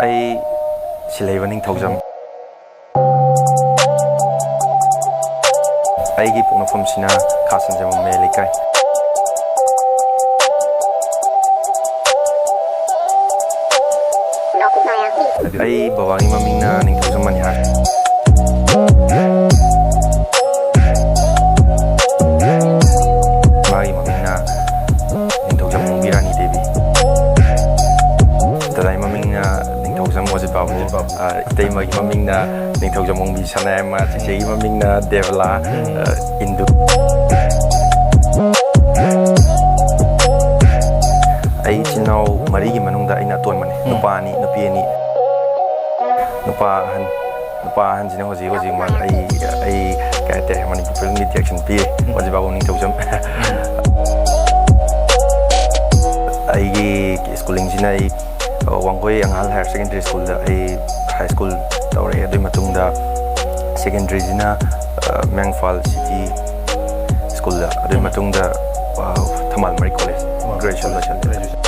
ꯑꯩ ꯁꯤꯂꯩꯕ ꯅꯤꯡꯊꯧꯖꯝ ꯑꯩꯒꯤ ꯄꯣꯛꯅꯐꯝꯁꯤꯅ ꯈꯥ ꯁꯟꯖꯦꯟꯕꯝ ꯃꯌꯥꯏ ꯂꯩꯀꯥꯏ ꯑꯩ ꯕꯕꯥꯒꯤ ꯃꯃꯤꯡꯅ ꯅꯤꯡꯊꯧꯖꯝ ꯃꯅꯤꯍꯥꯔ ꯃꯥꯒꯤ ꯃꯃꯤꯡꯅ ꯅꯤꯡꯊꯧꯖꯝ ꯃꯣꯡꯕꯤꯔꯥꯅꯤ ꯗꯦꯕꯤ ꯗꯗꯥꯒꯤ ꯃꯃꯤꯡꯅ ꯅꯤꯡꯊꯧꯖꯝ ꯋꯥꯖꯤꯠ ꯕꯥꯕꯨ ꯏꯇꯩꯃꯒꯤ ꯃꯃꯤꯡꯅ ꯅꯤꯡꯊꯧꯖꯝ ꯃꯣꯡꯕꯤ ꯁꯅꯥꯌꯥꯏꯃ ꯆꯤꯆꯦꯒꯤ ꯃꯃꯤꯡꯅ ꯗꯦꯕꯂꯥ ꯏꯟꯗꯨ ꯑꯩ ꯏꯆꯤꯟ ꯏꯅꯥꯎ ꯃꯔꯤꯒꯤ ꯃꯅꯨꯡꯗ ꯑꯩꯅ ꯑꯇꯣꯟꯕꯅꯤ ꯅꯨꯄꯥ ꯑꯅꯤ ꯅꯨꯄꯤ ꯑꯅꯤ ꯅꯨꯄꯥ ꯑꯍꯟꯁꯤꯅ ꯍꯧꯖꯤꯛ ꯑꯩ ꯀꯩ ꯍꯥꯏꯇꯥꯔꯦ ꯃꯅꯤꯄꯨꯔ ꯐꯤꯜꯝꯒꯤ ꯗꯤꯔꯦꯛꯁꯟ ꯄꯤꯔꯤ ꯋꯥꯖꯤꯠ ꯕꯥꯕꯨ ꯅꯤꯡꯊꯧꯖꯝ ꯑꯩꯒꯤ ꯁ꯭ꯀꯨꯂꯤꯡꯁꯤꯅ ꯑꯩ ꯋꯥꯡꯒꯣꯏ ꯑꯉꯥꯜ ꯍꯥꯌꯔ ꯁꯦꯀꯦꯟꯗꯔꯤ ꯁ꯭ꯀꯨꯜꯗ ꯑꯩ ꯍꯥꯏ ꯁ꯭ꯀꯨꯜ ꯇꯧꯔꯛꯑꯦ ꯑꯗꯨꯒꯤ ꯃꯇꯨꯡꯗ ꯁꯦꯀꯦꯟꯗꯔꯤꯁꯤꯅ ꯃꯌꯥꯡꯐꯥꯜ ꯁꯤꯇꯤ ꯁ꯭ꯀꯨꯜꯗ ꯑꯗꯨꯒꯤ ꯃꯇꯨꯡꯗ ꯊꯝꯕꯥꯜ ꯃꯔꯤꯛ ꯀꯣꯂꯦꯖ ꯒ꯭ꯔꯦꯖꯨꯑꯦꯁꯟ ꯂꯣꯏꯁꯜꯂꯦ